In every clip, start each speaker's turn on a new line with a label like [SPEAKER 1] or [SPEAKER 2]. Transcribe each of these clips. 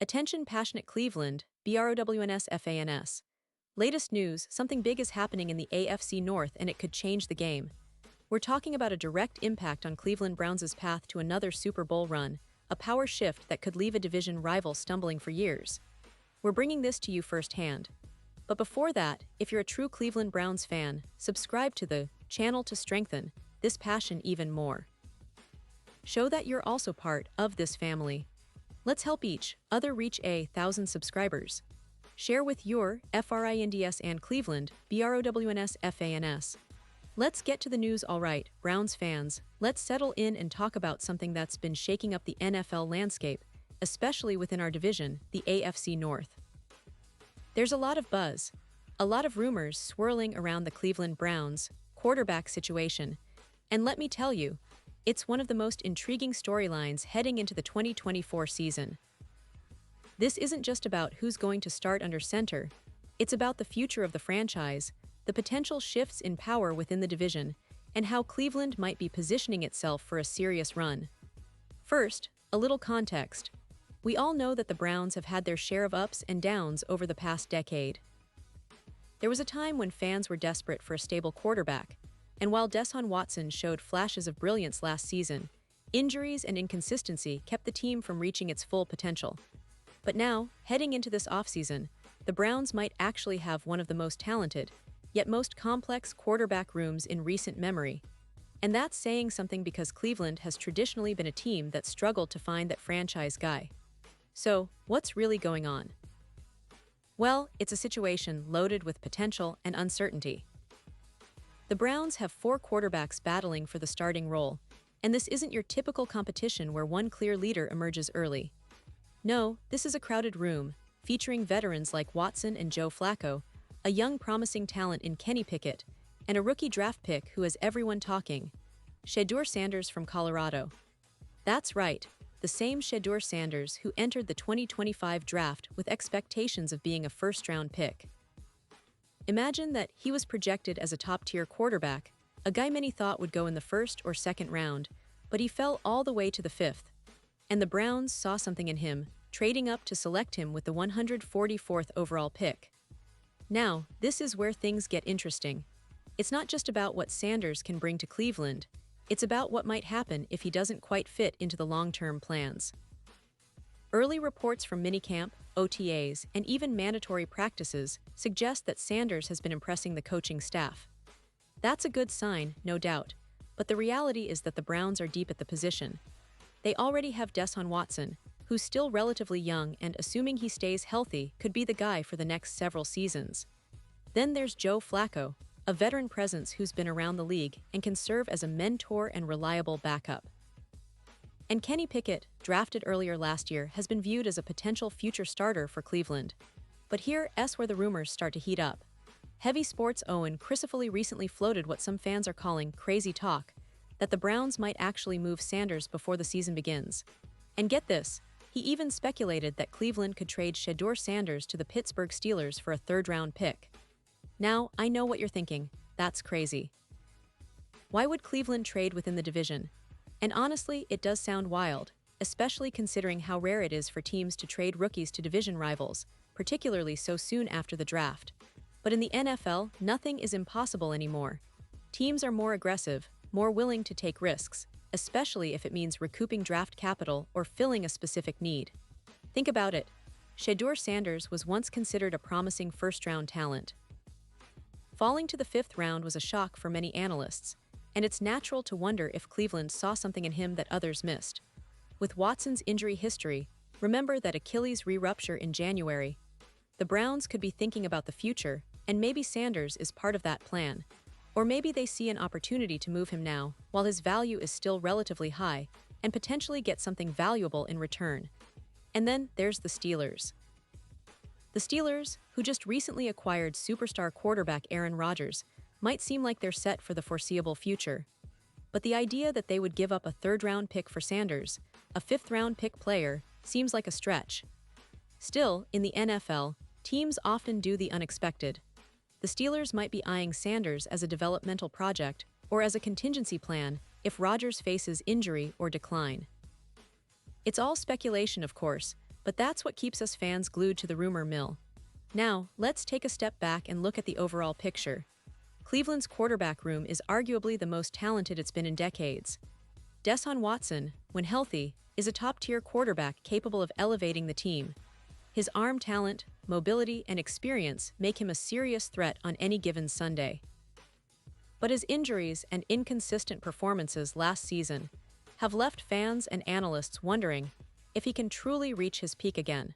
[SPEAKER 1] Attention passionate Cleveland, BROWNS. Latest news, something big is happening in the AFC North and it could change the game. We're talking about a direct impact on Cleveland Browns' path to another Super Bowl run, a power shift that could leave a division rival stumbling for years. We're bringing this to you firsthand. But before that, if you're a true Cleveland Browns fan, subscribe to the channel to strengthen this passion even more. Show that you're also part of this family. Let's help each other reach 1,000 subscribers. Share with your FRINDS and Cleveland, BROWNS. Let's get to the news. Alright, Browns fans, let's settle in and talk about something that's been shaking up the NFL landscape, especially within our division, the AFC North. There's a lot of buzz, a lot of rumors swirling around the Cleveland Browns quarterback situation, and let me tell you, it's one of the most intriguing storylines heading into the 2024 season. This isn't just about who's going to start under center, it's about the future of the franchise, the potential shifts in power within the division, and how Cleveland might be positioning itself for a serious run. First, a little context. We all know that the Browns have had their share of ups and downs over the past decade. There was a time when fans were desperate for a stable quarterback, and while Deshaun Watson showed flashes of brilliance last season, injuries and inconsistency kept the team from reaching its full potential. But now, heading into this offseason, the Browns might actually have one of the most talented, yet most complex quarterback rooms in recent memory. And that's saying something because Cleveland has traditionally been a team that struggled to find that franchise guy. So, what's really going on? Well, it's a situation loaded with potential and uncertainty. The Browns have 4 quarterbacks battling for the starting role, and this isn't your typical competition where one clear leader emerges early. No, this is a crowded room, featuring veterans like Watson and Joe Flacco, a young promising talent in Kenny Pickett, and a rookie draft pick who has everyone talking, Shedeur Sanders from Colorado. That's right, the same Shedeur Sanders who entered the 2025 draft with expectations of being a first-round pick. Imagine that he was projected as a top-tier quarterback, a guy many thought would go in the first or second round, but he fell all the way to the 5th. And the Browns saw something in him, trading up to select him with the 144th overall pick. Now, this is where things get interesting. It's not just about what Sanders can bring to Cleveland, it's about what might happen if he doesn't quite fit into the long-term plans. Early reports from minicamp, OTAs, and even mandatory practices suggest that Sanders has been impressing the coaching staff. That's a good sign, no doubt, but the reality is that the Browns are deep at the position. They already have Deshaun Watson, who's still relatively young and, assuming he stays healthy, could be the guy for the next several seasons. Then there's Joe Flacco, a veteran presence who's been around the league and can serve as a mentor and reliable backup. And Kenny Pickett, drafted earlier last year, has been viewed as a potential future starter for Cleveland. But here's where the rumors start to heat up. Heavy Sports Owen Christopherly recently floated what some fans are calling crazy talk, that the Browns might actually move Sanders before the season begins. And get this, he even speculated that Cleveland could trade Shedeur Sanders to the Pittsburgh Steelers for a third-round pick. Now, I know what you're thinking, that's crazy. Why would Cleveland trade within the division? And honestly, it does sound wild, especially considering how rare it is for teams to trade rookies to division rivals, particularly so soon after the draft. But in the NFL, nothing is impossible anymore. Teams are more aggressive, more willing to take risks, especially if it means recouping draft capital or filling a specific need. Think about it. Shedeur Sanders was once considered a promising first-round talent. Falling to the 5th round was a shock for many analysts, and it's natural to wonder if Cleveland saw something in him that others missed. With Watson's injury history, remember that Achilles re-rupture in January. The Browns could be thinking about the future, and maybe Sanders is part of that plan. Or maybe they see an opportunity to move him now, while his value is still relatively high, and potentially get something valuable in return. And then there's the Steelers. The Steelers, who just recently acquired superstar quarterback Aaron Rodgers, might seem like they're set for the foreseeable future. But the idea that they would give up a third-round pick for Sanders, a 5th-round pick player, seems like a stretch. Still, in the NFL, teams often do the unexpected. The Steelers might be eyeing Sanders as a developmental project or as a contingency plan if Rodgers faces injury or decline. It's all speculation, of course, But that's what keeps us fans glued to the rumor mill. Now, let's take a step back and look at the overall picture. Cleveland's quarterback room is arguably the most talented it's been in decades. Deshaun Watson, when healthy, is a top-tier quarterback capable of elevating the team. His arm talent, mobility, and experience make him a serious threat on any given Sunday. But his injuries and inconsistent performances last season have left fans and analysts wondering if he can truly reach his peak again.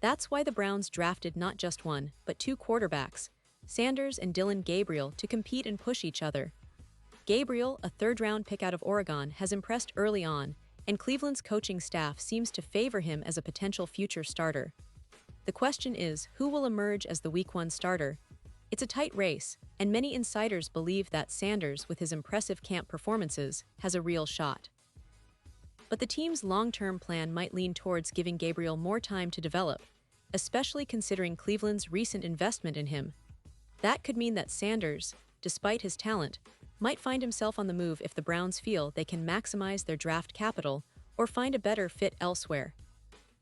[SPEAKER 1] That's why the Browns drafted not just one, but two quarterbacks, Sanders and Dillon Gabriel, to compete and push each other. Gabriel, a third-round pick out of Oregon, has impressed early on, and Cleveland's coaching staff seems to favor him as a potential future starter. The question is, who will emerge as the Week 1 starter? It's a tight race, and many insiders believe that Sanders, with his impressive camp performances, has a real shot. But the team's long-term plan might lean towards giving Gabriel more time to develop, especially considering Cleveland's recent investment in him. That could mean that Sanders, despite his talent, might find himself on the move if the Browns feel they can maximize their draft capital or find a better fit elsewhere.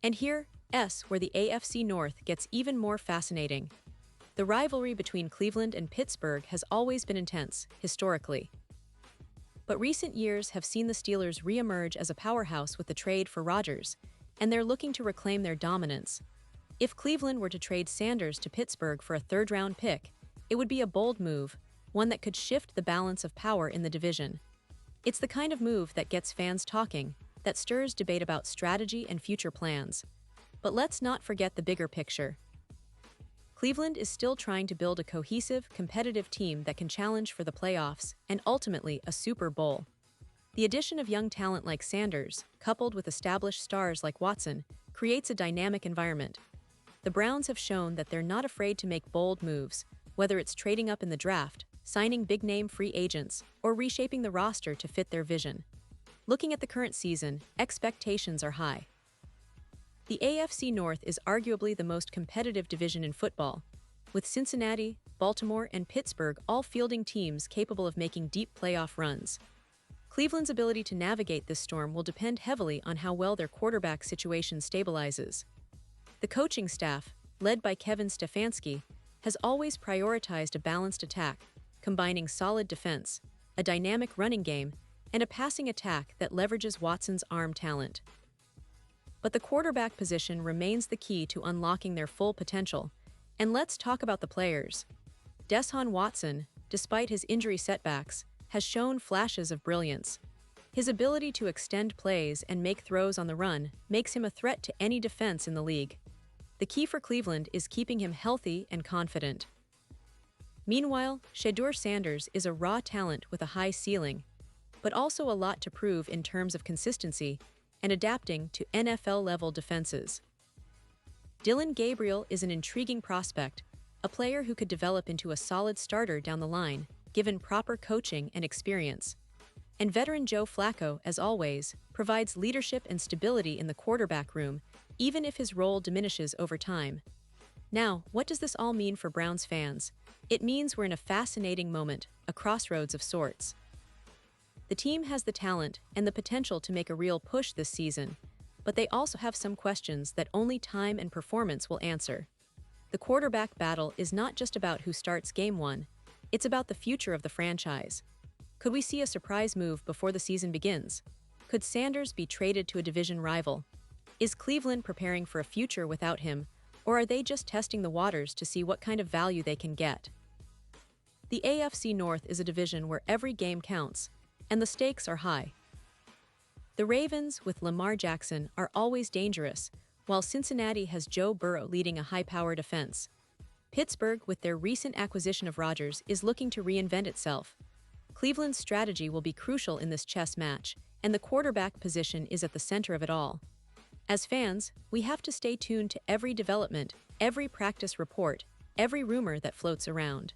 [SPEAKER 1] And here's where the AFC North gets even more fascinating. The rivalry between Cleveland and Pittsburgh has always been intense, historically. But recent years have seen the Steelers re-emerge as a powerhouse with the trade for Rodgers, and they're looking to reclaim their dominance. If Cleveland were to trade Sanders to Pittsburgh for a third-round pick, it would be a bold move, one that could shift the balance of power in the division. It's the kind of move that gets fans talking, that stirs debate about strategy and future plans. But let's not forget the bigger picture. Cleveland is still trying to build a cohesive, competitive team that can challenge for the playoffs and ultimately a Super Bowl. The addition of young talent like Sanders, coupled with established stars like Watson, creates a dynamic environment. The Browns have shown that they're not afraid to make bold moves, whether it's trading up in the draft, signing big-name free agents, or reshaping the roster to fit their vision. Looking at the current season, expectations are high. The AFC North is arguably the most competitive division in football, with Cincinnati, Baltimore, and Pittsburgh all fielding teams capable of making deep playoff runs. Cleveland's ability to navigate this storm will depend heavily on how well their quarterback situation stabilizes. The coaching staff, led by Kevin Stefanski, has always prioritized a balanced attack, combining solid defense, a dynamic running game, and a passing attack that leverages Watson's arm talent. But the quarterback position remains the key to unlocking their full potential. And let's talk about the players. Deshaun Watson, despite his injury setbacks, has shown flashes of brilliance. His ability to extend plays and make throws on the run makes him a threat to any defense in the league. The key for Cleveland is keeping him healthy and confident. Meanwhile, Shedeur Sanders is a raw talent with a high ceiling, but also a lot to prove in terms of consistency and adapting to NFL-level defenses. Dillon Gabriel is an intriguing prospect, a player who could develop into a solid starter down the line, given proper coaching and experience. And veteran Joe Flacco, as always, provides leadership and stability in the quarterback room, even if his role diminishes over time. Now, what does this all mean for Browns fans? It means we're in a fascinating moment, a crossroads of sorts. The team has the talent and the potential to make a real push this season, but they also have some questions that only time and performance will answer. The quarterback battle is not just about who starts Game 1, it's about the future of the franchise. Could we see a surprise move before the season begins? Could Sanders be traded to a division rival? Is Cleveland preparing for a future without him, or are they just testing the waters to see what kind of value they can get? The AFC North is a division where every game counts, and the stakes are high. The Ravens, with Lamar Jackson, are always dangerous, while Cincinnati has Joe Burrow leading a high-powered offense. Pittsburgh, with their recent acquisition of Rodgers, is looking to reinvent itself. Cleveland's strategy will be crucial in this chess match, and the quarterback position is at the center of it all. As fans, we have to stay tuned to every development, every practice report, every rumor that floats around.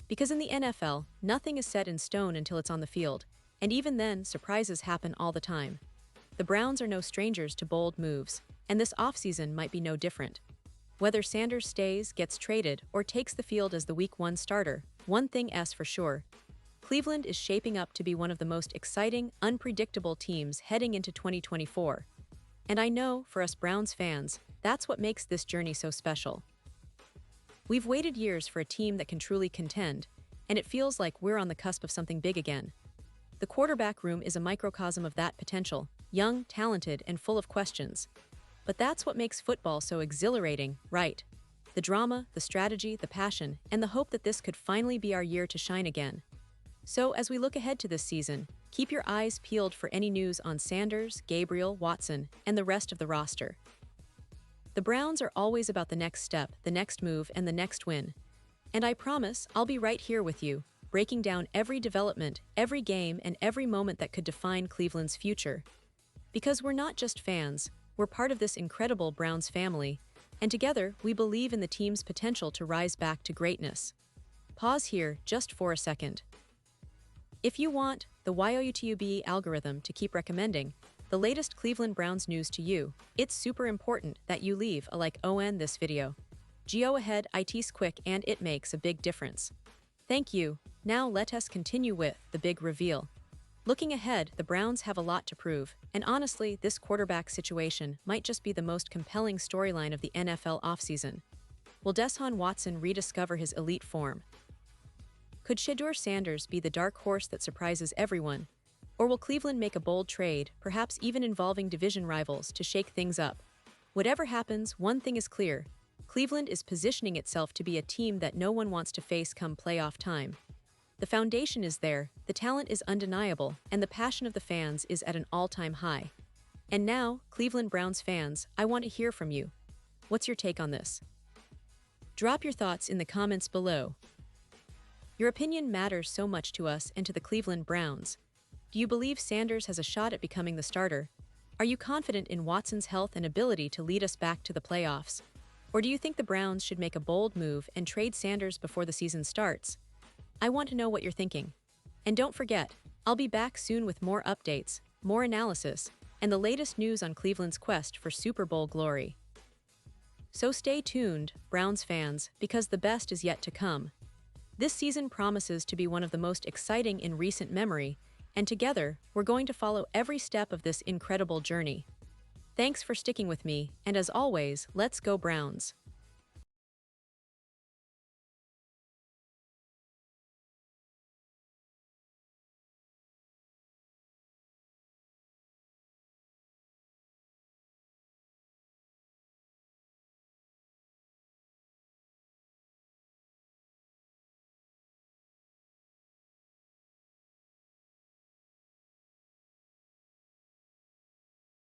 [SPEAKER 1] Because in the NFL, nothing is set in stone until it's on the field, and even then, surprises happen all the time. The Browns are no strangers to bold moves, and this offseason might be no different. Whether Sanders stays, gets traded, or takes the field as the Week 1 starter, one thing's for sure. Cleveland is shaping up to be one of the most exciting, unpredictable teams heading into 2024. And I know, for us Browns fans, that's what makes this journey so special. We've waited years for a team that can truly contend, and it feels like we're on the cusp of something big again. The quarterback room is a microcosm of that potential, young, talented, and full of questions. But that's what makes football so exhilarating, right? The drama, the strategy, the passion, and the hope that this could finally be our year to shine again. So, as we look ahead to this season, keep your eyes peeled for any news on Sanders, Gabriel, Watson, and the rest of the roster. The Browns are always about the next step, the next move, and the next win. And I promise I'll be right here with you, breaking down every development, every game, and every moment that could define Cleveland's future. Because we're not just fans, we're part of this incredible Browns family, and together we believe in the team's potential to rise back to greatness. Pause here just for a second. If you want the YouTube algorithm to keep recommending the latest Cleveland Browns news to you, it's super important that you leave a like on this video. Go ahead, it's quick and it makes a big difference. Thank you. Now let us continue with the big reveal. Looking ahead, the Browns have a lot to prove, and honestly, this quarterback situation might just be the most compelling storyline of the NFL offseason. Will Deshaun Watson rediscover his elite form? Could Shedeur Sanders be the dark horse that surprises everyone? Or will Cleveland make a bold trade, perhaps even involving division rivals, to shake things up? Whatever happens, one thing is clear. Cleveland is positioning itself to be a team that no one wants to face come playoff time. The foundation is there, the talent is undeniable, and the passion of the fans is at an all-time high. And now, Cleveland Browns fans, I want to hear from you. What's your take on this? Drop your thoughts in the comments below. Your opinion matters so much to us and to the Cleveland Browns. Do you believe Sanders has a shot at becoming the starter? Are you confident in Watson's health and ability to lead us back to the playoffs? Or do you think the Browns should make a bold move and trade Sanders before the season starts? I want to know what you're thinking. And don't forget, I'll be back soon with more updates, more analysis, and the latest news on Cleveland's quest for Super Bowl glory. So stay tuned, Browns fans, because the best is yet to come. This season promises to be one of the most exciting in recent memory, and together, we're going to follow every step of this incredible journey. Thanks for sticking with me, and as always, let's go Browns!